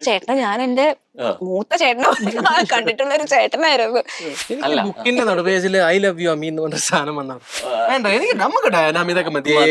ചേട്ടൻ ഞാൻ എന്റെ മൂത്ത ചേട്ടനെ കണ്ടിട്ടുള്ള ഒരു ചേട്ടനായിരുന്നു. അല്ല ബുക്കിന്റെ നടുപേജിൽ ഐ ലവ് യു അമ്മി എന്ന് പറഞ്ഞ സാധനം വന്നു. വേണ്ട എനിക്ക് നമുക്ക് ഡയനാമി ഇതൊക്കെ മതിയേ.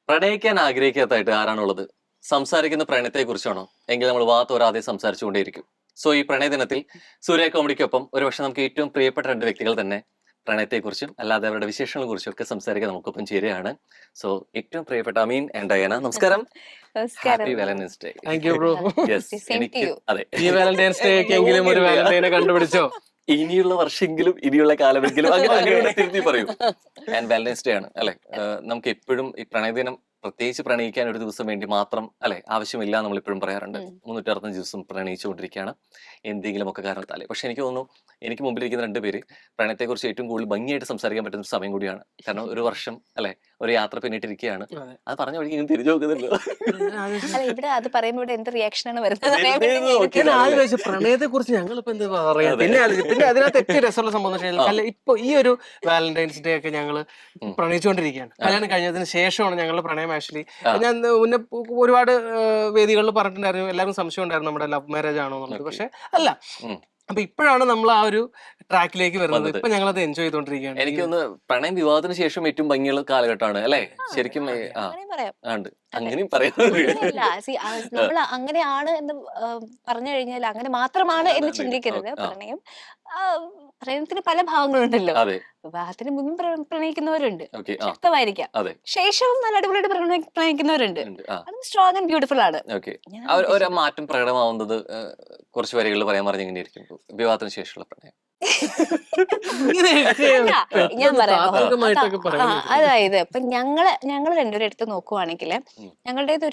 പ്രണയിക്കാൻ ആഗ്രഹിക്കാത്തായിട്ട് ആരാണുള്ളത്? സംസാരിക്കുന്ന പ്രണയത്തെ കുറിച്ചാണോ? എങ്കിൽ നമ്മൾ വാത്തോരാതെ സംസാരിച്ചുകൊണ്ടേയിരിക്കും. സോ ഈ പ്രണയ ദിനത്തിൽ സൂര്യ കോമഡിക്കൊപ്പം ഒരുപക്ഷെ നമുക്ക് ഏറ്റവും പ്രിയപ്പെട്ട രണ്ട് വ്യക്തികൾ തന്നെ പ്രണയത്തെക്കുറിച്ചും അല്ലാതെ അവരുടെ വിശേഷങ്ങളെ കുറിച്ചും ഒക്കെ സംസാരിക്കാൻ നമുക്കൊപ്പം ചേരുകയാണ്. സോ ഏറ്റവും പ്രിയപ്പെട്ട അമീൻ ആൻഡ് ഡയാന, നമസ്കാരം. Happy Valentine's day. Thank you bro. എനിക്ക് അതെ, ഈ വാലന്റൈൻസ് ഡേ ഒക്കെ എങ്കിലും ഒരു വാലന്റൈനെ കണ്ടുപിടിച്ചോ? ഇനിയുള്ള വർഷമെങ്കിലും ഇനിയുള്ള കാലമെങ്കിലും അങ്ങനെ തിരുത്തി പറയൂ. ആൻഡ് വാലന്റൈൻസ് ഡേ ആണ് അല്ലെ. നമുക്ക് എപ്പോഴും ഈ പ്രണയദിനം പ്രത്യേകിച്ച് പ്രണയിക്കാൻ ഒരു ദിവസം വേണ്ടി മാത്രം അല്ലെ ആവശ്യമില്ല നമ്മൾ ഇപ്പോഴും പറയാറുണ്ട്. 365 ദിവസം പ്രണയിച്ചുകൊണ്ടിരിക്കുകയാണ് എന്തെങ്കിലുമൊക്കെ കാരണത്താലേ. പക്ഷെ എനിക്ക് തോന്നുന്നു എനിക്ക് മുമ്പിലിരിക്കുന്ന രണ്ടുപേര് പ്രണയത്തെക്കുറിച്ച് ഏറ്റവും കൂടുതൽ ഭംഗിയായിട്ട് സംസാരിക്കാൻ പറ്റുന്ന ഒരു സമയം കൂടിയാണ്. കാരണം ഒരു വർഷം അല്ലെ ഒരു യാത്ര പിന്നിട്ടിരിക്കുകയാണ്. അത് പറഞ്ഞ വഴിക്ക് ഇങ്ങനെ തിരിച്ചു നോക്കുന്നുണ്ടോ? ഇവിടെ അത് പറയുമ്പോൾ ഇവിടെ എന്ത് റിയാക്ഷൻ ആണ് വരുന്നത്? പ്രണയത്തെ കുറിച്ച് ഞങ്ങളിപ്പോ എന്താ പറയാ? പിന്നെ അതിനകത്ത് ഏറ്റവും രസമുള്ള സംഭവം ഇപ്പൊ ഈ ഒരു വാലന്റൈൻസ് ഡേ ഒക്കെ ഞങ്ങള് പ്രണയിച്ചുകൊണ്ടിരിക്കുകയാണ്. കല്യാണം കഴിഞ്ഞതിന് ശേഷമാണ് ഞങ്ങളുടെ പ്രണയം. ആക്ച്വലി ഞാൻ മുന്നേ ഒരുപാട് വേദികളിൽ പറഞ്ഞിട്ടുണ്ടായിരുന്നു, എല്ലാവരും സംശയം ഉണ്ടായിരുന്നു നമ്മുടെ ലവ് മാരേജ് ആണോ എന്നുള്ളത്. പക്ഷെ അല്ല. അപ്പൊ ഇപ്പോഴാണ് നമ്മൾ ആ ഒരു ട്രാക്കിലേക്ക് വരുന്നത്. ഇപ്പൊ ഞങ്ങൾ അത് എൻജോയ് ചെയ്തോണ്ടിരിക്കുകയാണ്. എനിക്കൊന്ന് പ്രണയം വിവാഹത്തിന് ശേഷം ഏറ്റവും ഭംഗിയുള്ള കാലഘട്ടമാണ് അല്ലെ ശരിക്കും. അങ്ങനെയും പറയാം. നമ്മൾ അങ്ങനെയാണ് എന്ന് പറഞ്ഞു കഴിഞ്ഞാൽ അങ്ങനെ മാത്രമാണ് എന്ന് ചിന്തിക്കരുത്. പ്രണയത്തിന് പല ഭാവങ്ങളുണ്ടല്ലോ. വിവാഹത്തിന് മുൻപ് പ്രണയിക്കുന്നവരുണ്ട്, ശക്തമായിരിക്കാം. ശേഷവും നല്ല അടിപൊളിയായിട്ട് പ്രണയിക്കുന്നവരുണ്ട്. അതും സ്ട്രോങ് ആൻഡ് ബ്യൂട്ടിഫുൾ ആണ്. ഒരു മാറ്റം പ്രകടമാവുന്നത് കുറച്ച് വരികളിൽ പറയാൻ പറഞ്ഞ എങ്ങനെയായിരിക്കും വിവാഹത്തിന് ശേഷമുള്ള പ്രണയം? ഞാൻ പറയാം. അതായത് ഇപ്പൊ ഞങ്ങള് രണ്ടുപേരും എടുത്ത് നോക്കുവാണെങ്കിൽ ഞങ്ങളുടേത്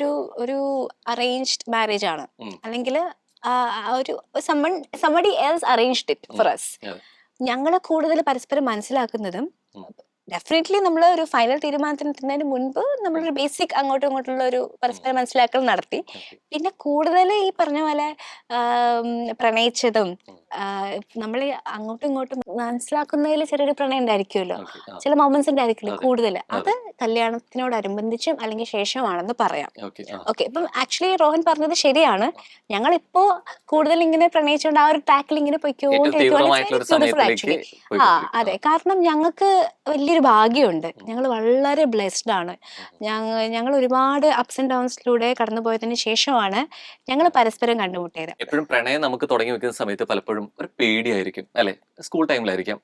ഒരു അറേഞ്ച്ഡ് മാരേജ് ആണ്. അല്ലെങ്കിൽ ഒരു somebody else arranged it for us. ഞങ്ങള് കൂടുതൽ പരസ്പരം മനസ്സിലാക്കുന്നതും ഡെഫിനറ്റ്ലി നമ്മൾ ഒരു ഫൈനൽ തീരുമാനത്തിന് മുൻപ് നമ്മളൊരു ബേസിക് അങ്ങോട്ടും ഇങ്ങോട്ടുള്ള ഒരു പരസ്പര മനസ്സിലാക്കൽ നടത്തി. പിന്നെ കൂടുതൽ ഈ പറഞ്ഞ പോലെ പ്രണയിച്ചതും നമ്മൾ അങ്ങോട്ടും ഇങ്ങോട്ടും മനസ്സിലാക്കുന്നതിൽ ചെറിയൊരു പ്രണയം ഉണ്ടായിരിക്കുമല്ലോ, ചില മൊമെന്റ്സ് ഉണ്ടായിരിക്കില്ല കൂടുതൽ. അത് കല്യാണത്തിനോടനുബന്ധിച്ചും അല്ലെങ്കിൽ ശേഷമാണെന്ന് പറയാം. ഓക്കെ, ഇപ്പം ആക്ച്വലി റോഹൻ പറഞ്ഞത് ശരിയാണ്. ഞങ്ങളിപ്പോ കൂടുതൽ ഇങ്ങനെ പ്രണയിച്ചുകൊണ്ട് ആ ഒരു ട്രാക്കിൽ ഇങ്ങനെ പൊയ്ക്കോണ്ടിരിക്കുവാണ് ആക്ച്വലി. അതെ, കാരണം ഞങ്ങൾക്ക് വലിയൊരു ഭാഗ്യമുണ്ട്. ഞങ്ങൾ വളരെ ബ്ലെസ്ഡ് ആണ്. ഞങ്ങൾ ഒരുപാട് അപ്സ് ആൻഡ് ഡൗൺസിലൂടെ കടന്നുപോയതിന് ശേഷമാണ് ഞങ്ങൾ പരസ്പരം കണ്ടുമുട്ടിയത്. എപ്പോഴും പ്രണയം നമുക്ക് തുടങ്ങി വെക്കുന്ന സമയത്ത് പലപ്പോഴും ഒരു പേടിയായിരിക്കും അല്ലെ. സ്കൂൾ ടൈമിലായിരിക്കാം.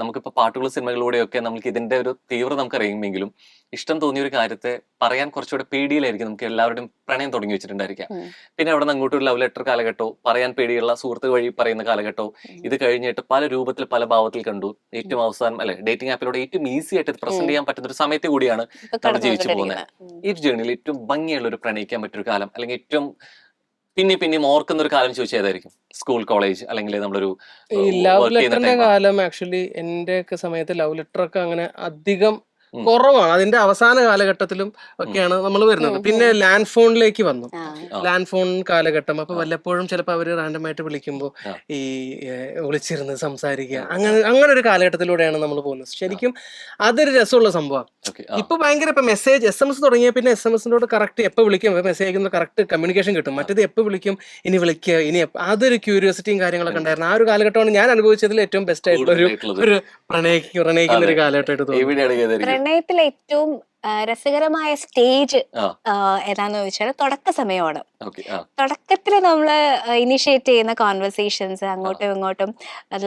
നമുക്കിപ്പോ പാട്ടുകൾ സിനിമകളിലൂടെയൊക്കെ നമുക്ക് ഇതിന്റെ ഒരു തീവ്രത നമുക്ക് അറിയുമെങ്കിലും ഇഷ്ടം തോന്നിയ ഒരു കാര്യത്തെ പറയാൻ കുറച്ചുകൂടെ പേടിയിലായിരിക്കും നമുക്ക് എല്ലാവരുടെയും പ്രണയം തുടങ്ങി വെച്ചിട്ടുണ്ടായിരിക്കാം. പിന്നെ അവിടെ നിന്ന് അങ്ങോട്ട് ഒരു ലവ് ലെറ്റർ കാലഘട്ടവും പറയാൻ പേടിയുള്ള സുഹൃത്ത് വഴി പറയുന്ന കാലഘട്ടവും ഇത് കഴിഞ്ഞിട്ട് പല രൂപത്തിൽ പല ഭാവത്തിൽ കണ്ടു. ഏറ്റവും അവസാനം അല്ലെ ഡേറ്റിംഗ് ആപ്പിലൂടെ ഏറ്റവും ഈസി ആയിട്ട് പ്രസന്റ് ചെയ്യാൻ പറ്റുന്ന ഒരു സമയത്ത് കൂടിയാണ് നമ്മൾ ജീവിച്ചു പോകുന്നത്. ഈ ജേർണിയിൽ ഏറ്റവും ഭംഗിയുള്ള ഒരു പ്രണയിക്കാൻ പറ്റിയൊരു കാലം അല്ലെങ്കിൽ ഏറ്റവും പിന്നെയും ഓർക്കുന്ന ഒരു കാലം ചോദിച്ചാൽ ഏതായിരിക്കും? സ്കൂൾ, കോളേജ്, അല്ലെങ്കിൽ നമ്മളൊരു ലവ് ലെറ്ററിന്റെ കാലം? ആക്ച്വലി എന്റെ ഒക്കെ സമയത്ത് ലവ് ലെറ്റർ ഒക്കെ അങ്ങനെ അധികം കുറവാണ്. അതിന്റെ അവസാന കാലഘട്ടത്തിലും ഒക്കെയാണ് നമ്മൾ വരുന്നത്. പിന്നെ ലാൻഡ് ഫോണിലേക്ക് വന്നു. ലാൻഡ് ഫോൺ കാലഘട്ടം. അപ്പൊ വല്ലപ്പോഴും ചിലപ്പോൾ അവര് റാൻഡമായിട്ട് വിളിക്കുമ്പോൾ ഈ വിളിച്ചിരുന്ന് സംസാരിക്കുക, അങ്ങനെ ഒരു കാലഘട്ടത്തിലൂടെയാണ് നമ്മൾ പോകുന്നത്. ശരിക്കും അതൊരു രസമുള്ള സംഭവം. ഇപ്പൊ ഭയങ്കര ഇപ്പൊ മെസ്സേജ് SMS തുടങ്ങിയ പിന്നെ SMS കറക്റ്റ് എപ്പോൾ വിളിക്കും, മെസ്സേജ് അയക്കുന്ന കറക്റ്റ് കമ്മ്യൂണിക്കേഷൻ കിട്ടും. മറ്റേത് എപ്പോൾ വിളിക്കും, ഇനി വിളിക്കുക, ഇനി അതൊരു ക്യൂരിയോസിറ്റിയും കാര്യങ്ങളൊക്കെ ഉണ്ടായിരുന്നു. ആ ഒരു കാലഘട്ടമാണ് ഞാൻ അനുഭവിച്ചതിൽ ഏറ്റവും ബെസ്റ്റ് ആയിട്ടുള്ള ഒരു പ്രണയിക്കുന്ന ഒരു കാലഘട്ടമായിട്ട് തോന്നുന്നു. പ്രണയത്തിലെ ഏറ്റവും രസകരമായ സ്റ്റേജ് ഏതാന്ന് ചോദിച്ചാൽ തുടക്ക സമയമാണ്. തുടക്കത്തിൽ നമ്മള് ഇനിഷ്യേറ്റ് ചെയ്യുന്ന കോൺവെർസേഷൻസ്, അങ്ങോട്ടും ഇങ്ങോട്ടും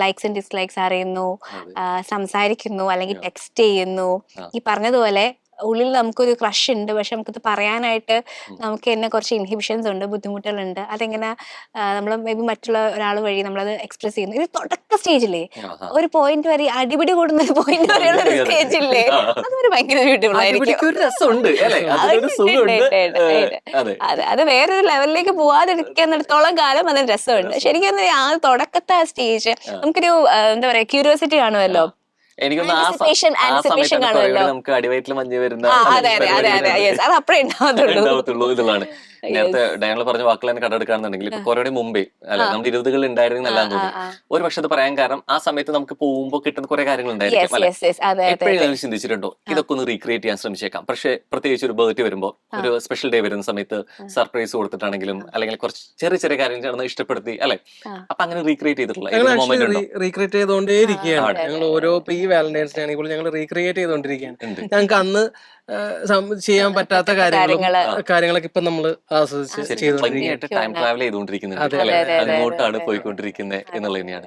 ലൈക്സ് ആൻഡ് ഡിസ്ലൈക്സ് അറിയുന്നു, സംസാരിക്കുന്നു, അല്ലെങ്കിൽ ടെക്സ്റ്റ് ചെയ്യുന്നു. ഈ പറഞ്ഞതുപോലെ ഉള്ളിൽ നമുക്കൊരു ക്രഷ് ഉണ്ട്, പക്ഷെ നമുക്കത് പറയാനായിട്ട് നമുക്ക് തന്നെ കുറച്ച് ഇൻഹിബിഷൻസ് ഉണ്ട്, ബുദ്ധിമുട്ടുകളുണ്ട്. അതെങ്ങനെ നമ്മൾ മേ ബി മറ്റുള്ള ഒരാൾ വഴി നമ്മളത് എക്സ്പ്രസ് ചെയ്യുന്നു. ഇത് തുടക്ക സ്റ്റേജില്ലേ, ഒരു പോയിന്റ് വരെ അടിപിടി കൂടുന്ന ഒരു പോയിന്റ് വരെയുള്ള ഒരു സ്റ്റേജില്ലേ, അതൊരു ഭയങ്കര ബ്യൂട്ടിഫുൾ ആയിരിക്കും. അതെ, അത് വേറൊരു ലെവലിലേക്ക് പോവാതിരിക്കുന്നിടത്തോളം കാലം അതിന് രസമുണ്ട്. ശരിക്കും ആ തുടക്കത്തെ ആ സ്റ്റേജ് നമുക്കൊരു എന്താ പറയാ ക്യൂരിയോസിറ്റി കാണുമല്ലോ, എനിക്കൊന്ന് നമുക്ക് അടിവയറ്റിൽ മഞ്ഞ് വരുന്ന അത് അപ്പഴേ ഉണ്ടാവത്തുള്ളൂ. ഇതാണ് നേരത്തെ ഡയങ്ങൾ പറഞ്ഞ വാക്കുകൾ തന്നെ കണ്ടെടുക്കുകയാണെന്നുണ്ടെങ്കിൽ ഇപ്പൊ കൊറോണ മുമ്പേ അല്ല നമ്മുടെ 20കളിൽ ഉണ്ടായിരുന്നെല്ലാം തോന്നി. ഒരു പക്ഷെ അത് പറയാൻ കാരണം ആ സമയത്ത് നമുക്ക് പോകുമ്പോൾ കിട്ടുന്ന കുറെ കാര്യങ്ങൾ ഉണ്ടായിരിക്കും അല്ലെ. എപ്പോഴും ചിന്തിച്ചിട്ടുണ്ടോ ഇതൊക്കെ ഒന്ന് റീക്രിയേറ്റ് ചെയ്യാൻ ശ്രമിച്ചേക്കാം, പക്ഷെ പ്രത്യേകിച്ച് ഒരു ബർത്ത്ഡേ വരുമ്പോൾ ഒരു സ്പെഷ്യൽ ഡേ വരുന്ന സമയത്ത് സർപ്രൈസ് കൊടുത്തിട്ടാണെങ്കിലും അല്ലെങ്കിൽ കുറച്ച് ചെറിയ ചെറിയ കാര്യങ്ങൾ ഇഷ്ടപ്പെടുത്തി അല്ലെ, അപ്പൊ അങ്ങനെ റീക്രിയേറ്റ് ചെയ്തിട്ടുള്ള റീക്രിയേറ്റ് ചെയ്തുകൊണ്ടേ ഇരിക്കുകയാണ് ഞങ്ങൾ. ഓരോ ഈ വാലന്റൈൻസ് ഡേ ആണെങ്കിൽ ഞങ്ങൾ റീക്രിയേറ്റ് ചെയ്തുകൊണ്ടിരിക്കുകയാണ്. ഞങ്ങൾക്ക് അന്ന് ചെയ്യാൻ പറ്റാത്ത കാര്യങ്ങളൊക്കെ ഇപ്പൊ നമ്മള് ടൈം ട്രാവൽ ചെയ്തുകൊണ്ടിരിക്കുന്നുണ്ട്, അങ്ങോട്ടാണ് പോയിക്കൊണ്ടിരിക്കുന്നത് എന്നുള്ളത് തന്നെയാണ്.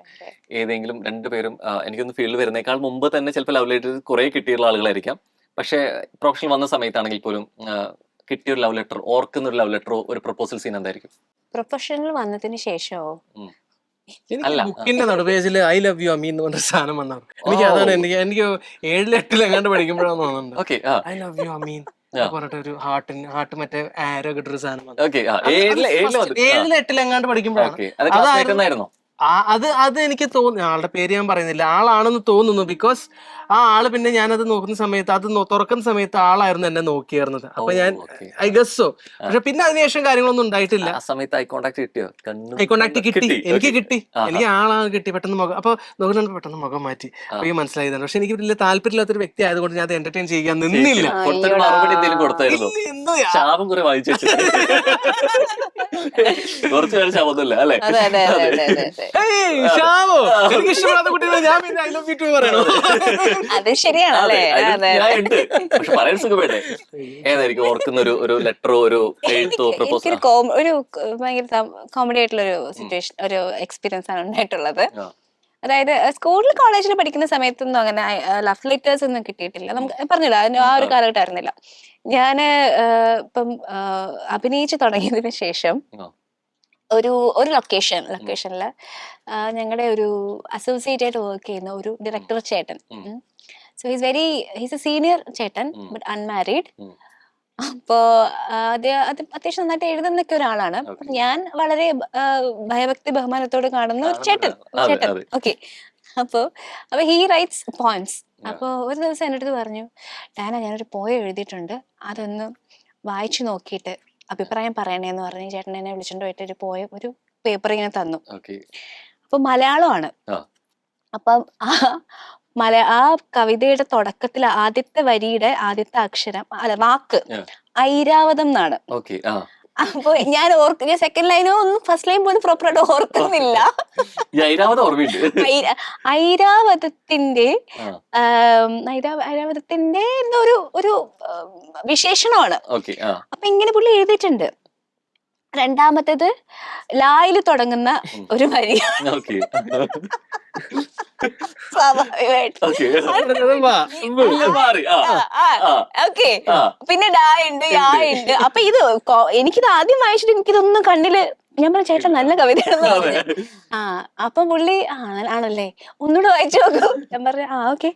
ഏതെങ്കിലും രണ്ടുപേരും എനിക്കൊന്ന് ഫീൽഡ് വരുന്നേക്കാൾ മുമ്പ് തന്നെ ചിലപ്പോൾ ലവ് ലെറ്റർ കുറെ കിട്ടിയുള്ള ആളുകളായിരിക്കാം, പക്ഷെ പ്രൊഫഷണൽ വന്ന സമയത്താണെങ്കിൽ പോലും കിട്ടിയൊരു ലവ് ലെറ്റർ, ഓർക്കുന്ന ഒരു ലവ് ലെറ്ററോ ഒരു പ്രപ്പോസൽ സീൻ എന്തായിരിക്കും? പ്രൊഫഷണൽ വന്നതിന് ശേഷമോ? ബുക്കിന്റെ നടുപേജില് ഐ ലവ് യു അമ്മി എന്ന് പറഞ്ഞ സാധനം വന്നത് എനിക്ക് അതാണ്. എനിക്ക് 7-8 എങ്ങാണ്ട് പഠിക്കുമ്പോഴാണ് തോന്നുന്നുണ്ട് ഐ ലവ് യു അമീൻ പറഞ്ഞിട്ട് ഒരു ഹാർട്ട് മറ്റേ ആരോ കിട്ടൊരു സാധനം വന്നു. 7-8 എങ്ങാണ്ട് പഠിക്കുമ്പോഴാണ്. അത് എനിക്ക് തോന്നുന്നു, ആളുടെ പേര് ഞാൻ പറയുന്നില്ല, ആളാണെന്ന് തോന്നുന്നു. ബിക്കോസ് ആ ആള് പിന്നെ ഞാനത് നോക്കുന്ന സമയത്ത് അത് തുറക്കുന്ന സമയത്ത് ആളായിരുന്നു എന്നെ നോക്കിയായിരുന്നത്. അപ്പൊ ഞാൻ ഐ ഗസ് സോ. പക്ഷെ പിന്നെ അതിനുശേഷം കാര്യങ്ങളൊന്നും ഉണ്ടായിട്ടില്ല. ഐ കോണ്ടാക്ട് കിട്ടി, എനിക്ക് കിട്ടി, എനിക്ക് ആളാണ് കിട്ടി. പെട്ടെന്ന് മുഖം അപ്പൊ നോക്കുന്നുണ്ട്, പെട്ടെന്ന് മുഖം മാറ്റി. അപ്പൊ ഈ മനസ്സിലായതാണ്. പക്ഷെ എനിക്ക് വലിയ താല്പര്യമില്ലാത്തൊരു വ്യക്തി ആയതുകൊണ്ട് ഞാൻ അത് എന്റർടൈൻ ചെയ്യാൻ നിന്നില്ല. എനിക്ക് ഇഷ്ടപ്പെടാത്ത കുട്ടികളെ ഞാൻ പിന്നെ ഐ ലവ് യു ടു പറയണോ? അത് ശരിയാണല്ലേ. ഏതായിരിക്കും ഓർക്കുന്ന ഒരു ലെറ്ററോ ഒരു എഴുത്തോ പ്രപ്പോസൽ? ഒരു ഭയങ്കര കോമഡി ആയിട്ടുള്ള ഒരു സിറ്റുവേഷൻ, ഒരു എക്സ്പീരിയൻസ് ആണ് ഉണ്ടായിട്ടുള്ളത്. അതായത് സ്കൂളിൽ കോളേജിൽ പഠിക്കുന്ന സമയത്തൊന്നും അങ്ങനെ ലവ് ലെറ്റേഴ്സ് ഒന്നും കിട്ടിയിട്ടില്ല. നമുക്ക് പറഞ്ഞില്ല, ആ ഒരു കാലഘട്ടം ആയിരുന്നില്ല. ഞാന് ഇപ്പം അഭിനയിച്ചു തുടങ്ങിയതിന് ശേഷം ഒരു ലൊക്കേഷനില് ഞങ്ങളുടെ ഒരു അസോസിയേറ്റ് ആയിട്ട് വർക്ക് ചെയ്യുന്ന ഒരു ഡയറക്ടർ ചേട്ടൻ, സോ ഹീസ് എ സീനിയർ ചേട്ടൻ ബട്ട് അൺമാരീഡ്. അപ്പോ അത് അത്യാവശ്യം നന്നായിട്ട് എഴുതുന്നൊക്കെ ഒരാളാണ്. ഞാൻ വളരെ ഭയഭക്തി ബഹുമാനത്തോട് കാണുന്ന ഒരു ചേട്ടൻ. ഓക്കെ, അപ്പൊ ഹീ റൈറ്റ്സ് പോയിംസ്. അപ്പൊ ഒരു ദിവസം എൻ്റെ അടുത്ത് പറഞ്ഞു, ഡാന ഞാനൊരു പോയം എഴുതിയിട്ടുണ്ട്, അതൊന്ന് വായിച്ചു നോക്കിയിട്ട് അഭിപ്രായം പറയണേന്ന് പറഞ്ഞ് ചേട്ടൻ എന്നെ വിളിച്ചോണ്ട് പോയിട്ട് ഒരു പോയം, ഒരു പേപ്പർ ഇങ്ങനെ തന്നു. അപ്പൊ മലയാളമാണ്. അപ്പം ആ കവിതയുടെ തുടക്കത്തിൽ ആദ്യത്തെ വരിയുടെ ആദ്യത്തെ അക്ഷരം വാക്ക് ഐരാവതം എന്നാണ്. അപ്പൊ ഞാൻ സെക്കൻഡ് ലൈനോ ഒന്നും ഫസ്റ്റ് ലൈൻ പോലും പ്രോപ്പറായിട്ട് ഓർക്കുന്നില്ല. ഐരാവതത്തിന്റെ എന്തോ ഒരു വിശേഷണമാണ്. അപ്പൊ ഇങ്ങനെ പുള്ളി എഴുതിയിട്ടുണ്ട്. രണ്ടാമത്തേത് ലായില് തുടങ്ങുന്ന ഒരു വരി. ഓക്കെ, പിന്നെ ഡാ ഉണ്ട്, യാ ഉണ്ട്. അപ്പൊ എനിക്കിത് ആദ്യം വായിച്ചിട്ട് എനിക്കിതൊന്നും കണ്ണില്, ഞാൻ പറഞ്ഞ ചേട്ടൻ നല്ല കവിതയാണെന്ന് പറഞ്ഞു. അപ്പൊ പുള്ളി ആണല്ലേ, ഒന്നുകൂടെ വായിച്ചു നോക്കൂ. ഞാൻ പറഞ്ഞു ഓക്കെ,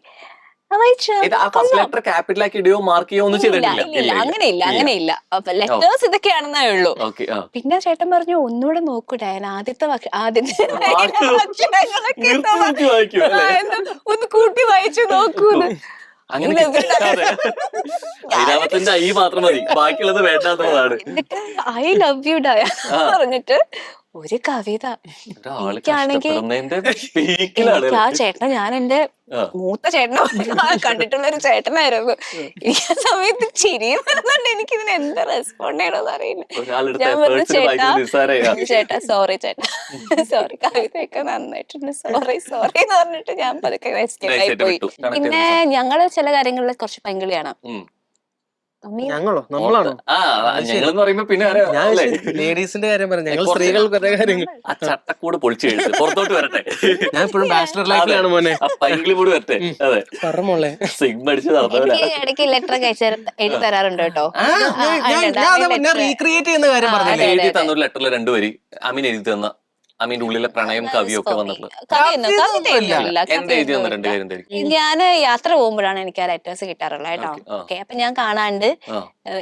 അങ്ങനെയില്ല. ലെറ്റേഴ്സ് ഇതൊക്കെയാണെന്നേ ഉള്ളൂ. പിന്നെ ചേട്ടൻ പറഞ്ഞു ഒന്നുകൂടെ നോക്കൂട്ടെ, ആദ്യത്തെ ഒന്ന് കൂട്ടി വായിച്ചു നോക്കൂന്ന്. ഐ ലവ് യു ഡാ പറഞ്ഞിട്ട് ഒരു കവിത. എനിക്കാണെങ്കിൽ ആ ചേട്ടനെ ഞാൻ എന്റെ മൂത്ത ചേട്ടനെ കണ്ടിട്ടുള്ള ഒരു ചേട്ടനായിരുന്നു. എനിക്ക് ആ സമയത്ത് ചിരിയും വരുന്നുണ്ട്. എനിക്കിതിന് എന്താ റെസ്പോണ്ട് ചെയ്യണമെന്ന് അറിയില്ല. ഞാൻ പറഞ്ഞു ചേട്ടാ സോറി കവിതയൊക്കെ നന്നായിട്ടുണ്ട്, സോറി എന്ന് പറഞ്ഞിട്ട് ഞാൻ പതുക്കെ എസ്കേപ്പ് ആയി പോയി. പിന്നെ ഞങ്ങള് ചില കാര്യങ്ങളിൽ കുറച്ച് പൈങ്കിളിയാണ്. ഞങ്ങളോ നമ്മളാണോ ആ ഞങ്ങളെന്ന് പറയുമ്പോ പിന്നെ ആരാ? ഞാൻ അല്ലേ? ലേഡീസിന്റെ കാര്യം പറഞ്ഞു ഞങ്ങൾ സ്ത്രീകൾ കുറെ കാര്യങ്ങൾ ആ ചട്ടക്കൂട് പൊളിച്ചു കഴിഞ്ഞു പുറത്തോട്ട് വരട്ടെ. ഞാൻ ഇപ്പോഴും ബാച്ചിലർ ലൈഫിലാണ് മോനെ ആ പൈങ്കിളി കൂടി വരട്ടെ. അതെ പറഞ്ഞോളെ സിഗ്മ അടിച്ച് നടന്നവരാ. എനിക്ക് ഇടയ്ക്ക് ലെറ്റർ ഒക്കെ എഴുതി തരാറുണ്ട് കേട്ടോ. ഞാൻ റീക്രിയേറ്റ് ചെയ്യുന്ന കാര്യം പറഞ്ഞില്ലേ എഴുതി തന്നൊരു ലെറ്ററിൽ രണ്ടുപേര് അമീൻ എഴുതി തന്ന അമീന്റെ ഉള്ളിലെ പ്രണയം കവിയും ഒക്കെ വന്നിട്ടുള്ള എന്റെ എഴുതി തന്ന രണ്ട് കാര്യം എന്തായിരിക്കും? ഞാന് യാത്ര പോകുമ്പോഴാണ് എനിക്ക് ആ ലെറ്റേഴ്സ് കിട്ടാറുള്ളത് കേട്ടോ. ആ. ഓക്കെ, അപ്പൊ ഞാൻ കാണാണ്ട് ആ.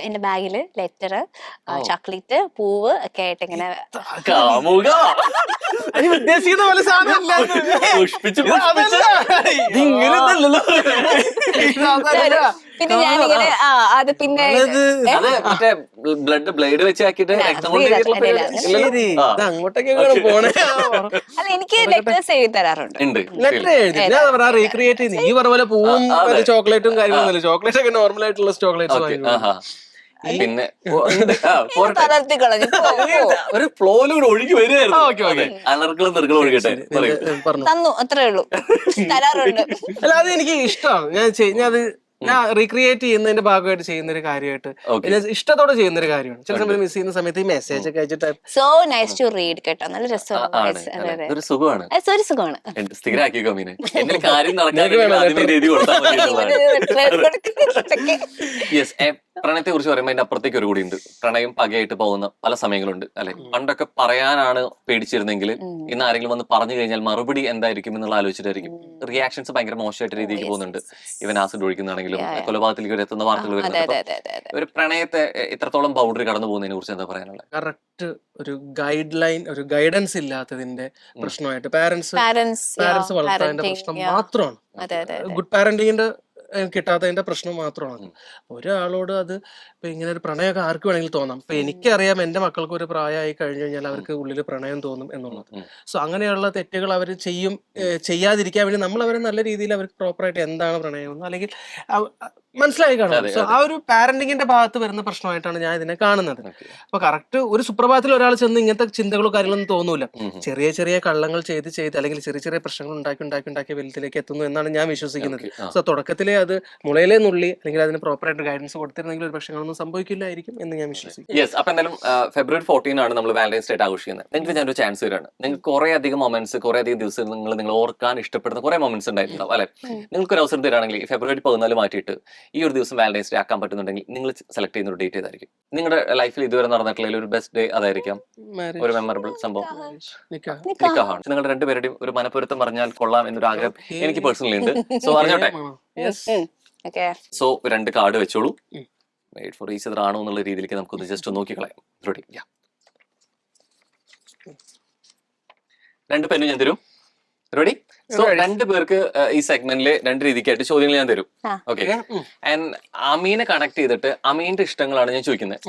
എന്റെ ബാഗില് ലെറ്റർ, ചോക്ലേറ്റ്, പൂവ് ഒക്കെ ആയിട്ട് ഇങ്ങനെ കാമുക ഉദ്ദേശിക്കുന്ന പോലെ സാധനമല്ല ഇത്. പുഷ്പിച്ച് ഇത് പുഷ്പിച്ച് അതല്ല. ഇത് ഇങ്ങനത്തല്ലല്ലോ. ഇത് അതല്ല. പിന്നെ ഞാനിങ്ങനെ അത് പിന്നെ അത് മറ്റേ ബ്ലേഡ് വെച്ച് ആക്കിയിട്ട് രക്തം കൊണ്ട് ശരി ഇത് അങ്ങോട്ടൊക്കെ പോണേ അല്ല എനിക്ക് ലെറ്റേഴ്സ് എഴുതി തരാറുണ്ട്. ഉണ്ട് ലെറ്റർ എഴുതി ഞാൻ പറഞ്ഞ റീക്രിയേറ്റ് ചെയ്യുന്നു. ഈ പറഞ്ഞ പോലെ പൂവും ചോക്ലേറ്റും കാര്യങ്ങളൊന്നുമില്ല. ചോക്ലേറ്റ് ഒക്കെ നോർമൽ ആയിട്ടുള്ള ചോക്ലേറ്റ്സ് ആഹാ. പിന്നെ പോരട്ടെ. തളർത്തി കളഞ്ഞു. ഒരു ഫ്ലോയിലൂടെ ഒഴുകി വരികയായിരുന്നു. അലർക്കളും നിറകളും ഒഴുകട്ടെ. പറയൂ. പറഞ്ഞു തന്നു, അത്രേ ഉള്ളൂ. തരാറുണ്ട്. അല്ല അത് എനിക്ക് ഇഷ്ടമാണ്. ഞാൻ റീക്രിയേറ്റ് ചെയ്യുന്നതിന്റെ ഭാഗമായിട്ട് ചെയ്യുന്ന ഒരു കാര്യമായിട്ട് ഇഷ്ടത്തോടെ ചെയ്യുന്ന ഒരു കാര്യമാണ്. ചില സമയത്ത് മിസ് ചെയ്യുന്ന സമയത്ത് ഈ മെസ്സേജ് ഒക്കെ അയച്ചിട്ട് സോ നൈസ് ടു റീഡ് കേട്ടോ. നല്ല രസമാണ്. ഒരു സുഖമാണ്. ഒരു സുഖമാണ്. സ്ഥിരാക്കിക്കോ മീനെ. എന്തെങ്കിലും കാര്യം നടക്കാൻ എഴുതി കൊടുത്താൽ മതി. യെസ്. പ്രണയത്തെ കുറിച്ച് പറയുമ്പോൾ അതിന്റെ അപ്പുറത്തേക്ക് ഒരു കൂടി ഉണ്ട്. പ്രണയം പകയായിട്ട് പോകുന്ന പല സമയങ്ങളുണ്ട് അല്ലെ. പണ്ടൊക്കെ പറയാനാണ് പേടിച്ചിരുന്നെങ്കിൽ ഇന്ന് ആരെങ്കിലും വന്ന് പറഞ്ഞു കഴിഞ്ഞാൽ മറുപടി എന്തായിരിക്കും എന്നുള്ള ആലോചിച്ചിട്ടായിരിക്കും. റിയാക്ഷൻസ് ഭയങ്കര മോശമായിട്ട് രീതിക്ക് പോകുന്നുണ്ട്. ഇവൻ ആസിഡ് ഒഴിക്കുന്നതാണെങ്കിലും കൊലപാതകത്തിലേക്ക് വരെ എത്തുന്ന വാർത്തകൾ വരുന്നുണ്ട്. ഒരു പ്രണയത്തെ ഇത്രത്തോളം ബൗണ്ടറി കടന്നു പോകുന്നതിനെ കുറിച്ച് എന്താ പറയാനുള്ളത്? കറക്റ്റ് ഒരു ഗൈഡ് ലൈൻ, ഒരു ഗൈഡൻസ് ഇല്ലാത്തതിന്റെ പ്രശ്നമായിട്ട് പാരന്റ്സ് വളർത്താതിന്റെ പ്രശ്നം മാത്രമാണ്. ഗുഡ് പാരന്റിങ്ങിന്റെ കിട്ടാത്തതിന്റെ പ്രശ്നം മാത്രമാണ്. ഒരാളോട് അത് ഇപ്പൊ ഇങ്ങനെ ഒരു പ്രണയമൊക്കെ ആർക്ക് വേണമെങ്കിലും തോന്നാം. ഇപ്പൊ എനിക്കറിയാം എന്റെ മക്കൾക്ക് ഒരു പ്രായമായി കഴിഞ്ഞു കഴിഞ്ഞാൽ അവർക്ക് ഉള്ളിൽ പ്രണയം തോന്നും എന്നുള്ളത്. സോ അങ്ങനെയുള്ള തെറ്റുകൾ അവർ ചെയ്യാതിരിക്കാൻ വേണ്ടി നമ്മൾ അവരെ നല്ല രീതിയിൽ അവർക്ക് പ്രോപ്പറായിട്ട് എന്താണ് പ്രണയം അല്ലെങ്കിൽ മനസ്സിലായി കാണും. സോ ആ ഒരു പാരന്റിങ്ങിന്റെ ഭാഗത്ത് വരുന്ന പ്രശ്നമായിട്ടാണ് ഞാൻ ഇതിനെ കാണുന്നത്. അപ്പൊ കറക്റ്റ് ഒരു സുപ്രഭാതത്തിൽ ഒരാൾ ചെന്ന് ഇങ്ങനത്തെ ചിന്തകളോ കാര്യങ്ങളൊന്നും തോന്നൂല. ചെറിയ ചെറിയ കള്ളങ്ങൾ ചെയ്ത് അല്ലെങ്കിൽ ചെറിയ ചെറിയ പ്രശ്നങ്ങൾ ഉണ്ടാക്കി വലുതിലേക്ക് എത്തുന്നു എന്നാണ് ഞാൻ വിശ്വസിക്കുന്നത്. സോ തുടക്കത്തിലെ അത് മുളയിലെ നുള്ളി അല്ലെങ്കിൽ അതിന് പ്രോപ്പറായിട്ട് ഗൈഡൻസ് കൊടുത്തിരുന്നെങ്കിൽ ഒരു പ്രശ്നങ്ങളൊന്നും സംഭവിക്കില്ലായിരിക്കും എന്ന് ഞാൻ വിശ്വസിക്കുന്നു. യെസ്. അപ്പൊ എന്തായാലും February 14 ആണ് നമ്മൾ വാലന്റൈൻസ് ഡേ ആഘോഷിക്കുന്നത്. നിങ്ങൾക്ക് ഞാനൊരു ചാൻസ് തരാണ്. നിങ്ങൾക്ക് കുറെ അധികം മൊമെന്റ്സ്, കുറെ അധികം ദിവസം നിങ്ങൾ ഓർക്കാൻ ഇഷ്ടപ്പെടുന്ന കുറെ മൊമെന്റ്സ് ഉണ്ടായിട്ടുണ്ടാവും അല്ലെ. നിങ്ങൾക്ക് ഒരു അവസരം തരാണെങ്കിൽ February 14 മാറ്റിയിട്ട് ഈ ഒരു ദിവസം വാലന്റൈൻസ് ഡേ ആക്കാൻ പറ്റുന്നുണ്ടെങ്കിൽ നിങ്ങൾ സെലക്ട് ചെയ്യുന്ന ഒരു ഡേറ്റ് ഏതായിരിക്കും? നിങ്ങളുടെ ലൈഫിൽ ഇതുവരെ നടന്നിട്ടുള്ള ഒരു ബെസ്റ്റ് ഡേ അതായിരിക്കാം, ഒരു മെമ്മറബിൾ സംഭവം. നിക്കാഹാണ്. നിങ്ങളുടെ രണ്ടുപേരുടെയും ഒരു മനപ്പൊരുത്തം പറഞ്ഞാൽ കൊള്ളാം എന്നൊരു ആഗ്രഹം എനിക്ക് പേഴ്സണലി ഉണ്ട്. സോ അറിഞ്ഞോട്ടെ. സോ 2 കാർഡ് വെച്ചോളൂ. വെയിറ്റ് ഫോർ ഈച്ച് അതർ ആണോ എന്നുള്ള രീതിയിലേക്ക് നമുക്കൊന്ന് ജസ്റ്റ് നോക്കിക്കളയാം. റെഡി? 2 പെന്നും ഞാൻ തരും. റെഡി? സോ 2 പേർക്ക് ഈ സെഗ്മെന്റില് 2 രീതിക്കായിട്ട് ചോദ്യങ്ങൾ ഞാൻ തരും. ഓക്കെ. ആൻഡ് അമീനെ കണക്ട് ചെയ്തിട്ട് അമീന്റെ ഇഷ്ടങ്ങളാണ് ഞാൻ ചോദിക്കുന്നത്.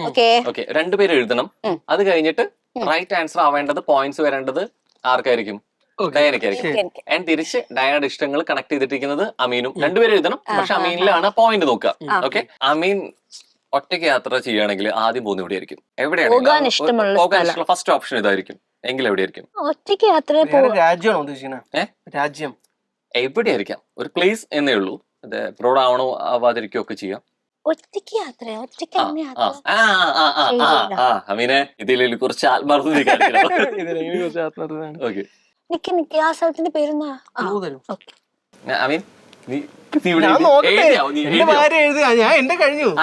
ഓക്കെ. 2 പേര് എഴുതണം. അത് കഴിഞ്ഞിട്ട് റൈറ്റ് ആൻസർ ആവേണ്ടത്, പോയിന്റ്സ് വരേണ്ടത് ആർക്കായിരിക്കും? ഡയാനയ്ക്കായിരിക്കും. ആൻഡ് തിരിച്ച് ഡയാനയുടെ ഇഷ്ടങ്ങൾ കണക്ട് ചെയ്തിട്ടിരിക്കുന്നത് അമീനും. 2 പേര് എഴുതണം. പക്ഷെ അമീനിലാണ് പോയിന്റ് നോക്കുക. ഓക്കെ. അമീൻ ഒറ്റയ്ക്ക് യാത്ര ചെയ്യുകയാണെങ്കിൽ ആദ്യം പോകുന്ന എവിടെയായിരിക്കും? എവിടെയാണ് ഫസ്റ്റ് ഓപ്ഷൻ? ഇതായിരിക്കും എങ്കിൽ എവിടെയായിരിക്കും? ഒറ്റയ്ക്ക് യാത്ര രാജ്യമാണോ ഉദ്ദേശിക്കുന്നത്? രാജ്യം എവിടെയായിരിക്കും? ഒരു പ്ലേസ് എന്നേ ഉള്ളൂ. അത് ബ്രോഡ് ആവണോ ആവാതിരിക്കോ ഒക്കെ ചെയ്യാം. ഒറ്റയ്ക്ക് യാത്ര അമീനെ ഇതിൽ കുറച്ച് ആത്മാർത്ഥത ആ സ്ഥലത്തിന്റെ പേരെന്നാ? അമീൻ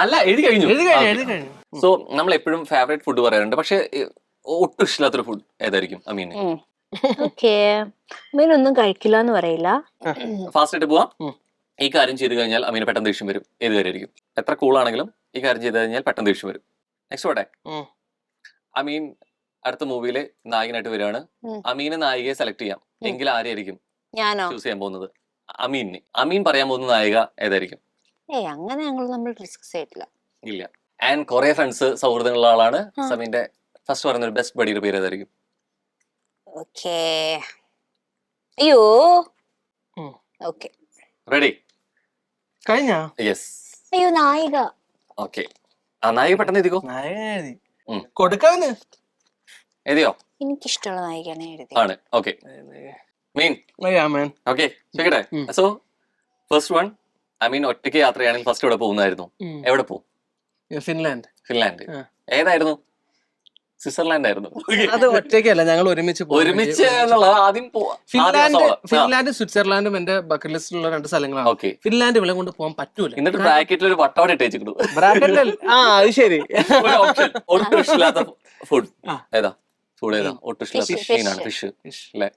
അല്ല എഴുതി കഴിഞ്ഞു. സോ നമ്മൾ എപ്പോഴും ഫേവറേറ്റ് ഫുഡ് പറയാറുണ്ട്. പക്ഷെ ഒട്ടും ഇഷ്ടമില്ലാത്തൊരു ഫുഡ് ഏതായിരിക്കും അമീന്? മീനൊന്നും കഴിക്കില്ല എന്ന് പറയില്ല. ഫാസ്റ്റ് ആയിട്ട് പോവാം. ഈ കാര്യം ചെയ്ത് കഴിഞ്ഞാൽ അമീന് പെട്ടെന്ന് ദേഷ്യം വരും. ഏത് കാര്യമായിരിക്കും? എത്ര കൂളാണെങ്കിലും ഈ കാര്യം ചെയ്ത് കഴിഞ്ഞാൽ പെട്ടെന്ന് ദേഷ്യം വരും. നെക്സ്റ്റ് പോട്ടെ. അമീൻ അടുത്ത മൂവിയിലെ നായകനായിട്ട് വരികയാണ്. അമീനെ നായികയെ സെലക്ട് ചെയ്യാം എങ്കിൽ ആരെയായിരിക്കും ചൂസ് ചെയ്യാൻ പോകുന്നത്? അമീന്. അമീൻ പറയാൻ പോകുന്ന നായിക ഏതായിരിക്കും? അങ്ങനെ ഞങ്ങൾ നമ്മൾ ഡിസ്കസ് ചെയ്തിട്ടില്ല. ഇല്ല. ആൻഡ് കുറെ ഫ്രണ്ട്സ്, സൗഹൃദങ്ങളുള്ള ആളാണ്. സമീന്റെ ഫസ്റ്റ് പറയുന്ന ഒരു ബെസ്റ്റ് ബഡിയുടെ പേര് ഏതായിരിക്കും? റെഡി? കഴിഞ്ഞ? യെസ്. അയ്യോ നായിക. ഓക്കെ. ആ നായിക പെട്ടെന്ന് എഴുതിക്കോ. കൊടുക്കാന്ന് എഴുതിയോ? എനിക്കിഷ്ടമുള്ള നായികയാണ് എഴുതി. ആണ്. ഓക്കെ. മീൻ. ഓക്കെ. ചോദിക്കട്ടെ. So first one, I mean ഒറ്റയ്ക്ക് യാത്ര ചെയ്യുകയാണെങ്കിൽ ഫസ്റ്റ് എവിടെ പോകുന്നതായിരുന്നു? എവിടെ പോകും? ഫിൻലാൻഡ്. ഫിൻലാൻഡ്. ആ. ഏതായിരുന്നു? സ്വിറ്റ്സർലാൻഡ് ആയിരുന്നു. അത് ഒറ്റയ്ക്കല്ല, ഞങ്ങൾ ഒരുമിച്ച് പോകും. ഒരുമിച്ച് എന്നുള്ളത് ആദ്യം ഫിൻലാൻഡ് സ്വിറ്റ്സർലാൻഡും എന്റെ ബക്കറ്റ് ലിസ്റ്റിലുള്ള 2 സ്ഥലങ്ങളാണ്. ഓക്കെ. ഫിൻലാൻഡ് ഇവിടെ കൊണ്ട് പോകാൻ പറ്റൂല. എന്നിട്ട് ബ്രാക്കറ്റിൽ ഒരു വട്ടോടെ ഇട്ട് വെച്ചിട്ടു. ബ്രാക്കറ്റിൽ അത് ശരി. ഒരു ഓപ്ഷൻ ഒട്ടും ഇഷ്ടമില്ലാത്ത ഫുഡ് ആ. ഏതാ? ഫുഡ് ഏതാ? ഒട്ടും ഇഷ്ടമില്ലാത്ത Fish. മീനാണ് ഫിഷ് അല്ലേ?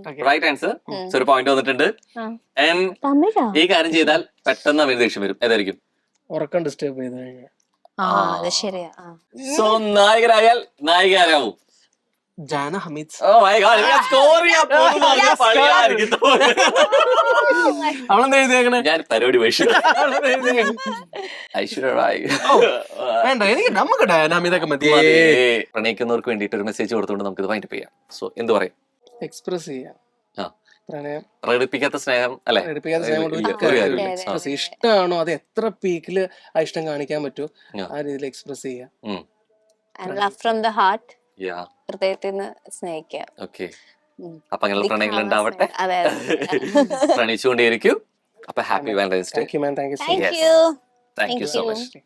Okay. Right answer. ഒരു പോയിന്റ് വന്നിട്ടുണ്ട്. And തമിഴാ? ഈ കാര്യം ചെയ്താൽ പെട്ടെന്ന് അവന് ദേഷ്യം വരും. ഏതായിരിക്കും? ഉറക്കം ഡിസ്റ്റർബ് ചെയ്ത് കഴിഞ്ഞാൽ അത് ശരിയാ. സോ നായകനായാൽ നായിക ആരാവും? ജാന ഹമീദ്. Oh my God, ഞാൻ score ചെയ്യാൻ പോകുന്നു. ഞാൻ പണിയായിരിക്കും. അവളെന്താ എഴുതിയേക്കണേ? ഞാൻ പരിപാടി വഹിച്ചു. ഐശ്വര്യ റായ്. വേണ്ട, എനിക്ക് നമുക്ക് ഡയാന ഹമീദൊക്കെ മതി. പ്രണയിക്കുന്നവർക്ക് വേണ്ടിയിട്ട് ഒരു മെസ്സേജ് കൊടുത്തുകൊണ്ട് നമുക്ക് ഇത് വൈൻഡപ്പ് ചെയ്യാം. സോ എന്ത് പറയും? എക്സ്പ്രസ് ചെയ്യാം ആ. പ്രണയം. പ്രകടിപ്പിക്കാത്ത സ്നേഹം അല്ലെ? എടുപ്പിക്കാത്ത സ്നേഹം കൊണ്ട് ഇല്ല, ഒരു ഒരു കാര്യമില്ല. കാര്യമില്ല. Express ചെയ്യാം. ഇഷ്ടമാണോ അത് എത്ര പീക്കില് ആ ഇഷ്ടം കാണിക്കാൻ പറ്റുമോ ആ. ആ രീതിയിൽ എക്സ്പ്രസ് ചെയ്യാം. And love from the heart. Yeah. ഹൃദയത്തിൽ നിന്ന് സ്നേഹിക്കുക. Okay. അപ്പൊ അങ്ങനെ പ്രണയങ്ങൾ ഉണ്ടാവട്ടെ. അതെ. പ്രണയിച്ചുകൊണ്ടേയിരിക്കും. അപ്പൊ happy Valentine's day. Thank you man. Thank you so Thank much. you. Thank you so Thank you. Much.